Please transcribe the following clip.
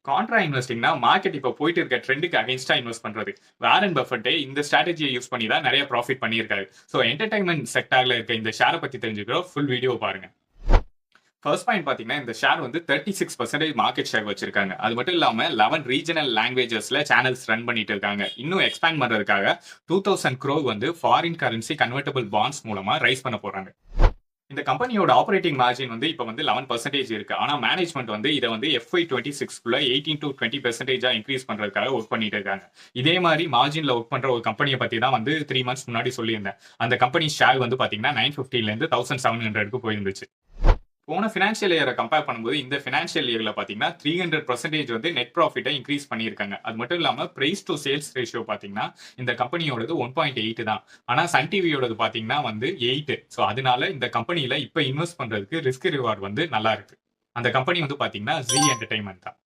Contra இன்வெஸ்டிங்னா market இப்போ போயிட்டு இருக்க ட்ரெண்டுக்கு அகைன்ஸ்டா இன்வெஸ்ட் பண்றது. வாரன் பஃபெட்டே இந்த ஸ்ட்ராட்டஜியை யூஸ் பண்ணி தான் நிறைய ப்ராஃபிட் பண்ணியிருக்காரு. ஸோ என்டர்டைன்மெண்ட் செக்டார்ல இருக்க இந்த ஷேரை பத்தி தெரிஞ்சுக்கிறோம். ஃபுல் வீடியோ பாருங்க. ஃபர்ஸ்ட் பாயிண்ட் பாத்தீங்கன்னா இந்த ஷேர் வந்து 36% மார்க்கெட் ஷேர் வச்சிருக்காங்க. அது மட்டும் இல்லாம 11 ரீஜனல் லாங்குவேஜஸ்ல சேனல்ஸ் ரன் பண்ணிட்டு இருக்காங்க. இன்னும் எக்ஸ்பேண்ட் பண்றதுக்காக 2000 crore வந்து ஃபாரின் கரன்சி கன்வெர்டபிள் பாண்ட்ஸ் மூலமா ரைஸ் பண்ண போறாங்க. இந்த கம்பெனியோட ஆப்பரேட்டிங் மார்ஜின் வந்து இப்போ வந்து 11% இருக்கு. ஆனா மேனேஜ்மெண்ட் வந்து இதை வந்து FY26 18 to 20% இன்க்ரீஸ் பண்றதுக்காக ஒர்க் பண்ணிட்டு இருக்காங்க. இதே மாதிரி மார்ஜின்ல ஒர்க் பண்ற ஒரு கம்பெனியை பத்தி தான் வந்து 3 months முன்னாடி சொல்லியிருந்தேன். அந்த கம்பெனி ஷேர் வந்து பாத்தீங்கன்னா 950ல இருந்து 1700க்கு போயிருந்துச்சு. போன ஃபினான்ஷியல் இயரை கம்பேர் பண்ணும்போது இந்த ஃபினான்ஷியல் இயர்ல பாத்தீங்கன்னா 300% வந்து நெட் ப்ராஃபிட்டை இன்க்ரீஸ் பண்ணியிருக்காங்க. அது மட்டும் இல்லாம பிரைஸ் டு சேல்ஸ் ரேஷியோ பாத்தீங்கன்னா இந்த கம்பெனியோடது 1.8 தான். ஆனா சன் டிவியோடது பாத்தீங்கன்னா வந்து 8. ஸோ அதனால இந்த கம்பெனியில இப்ப இன்வெஸ்ட் பண்றதுக்கு ரிஸ்க் ரிவார்ட் வந்து நல்லா இருக்கு. அந்த கம்பெனி வந்து பாத்தீங்கன்னா ஜி என்டர்டைன்மெண்ட் தான்.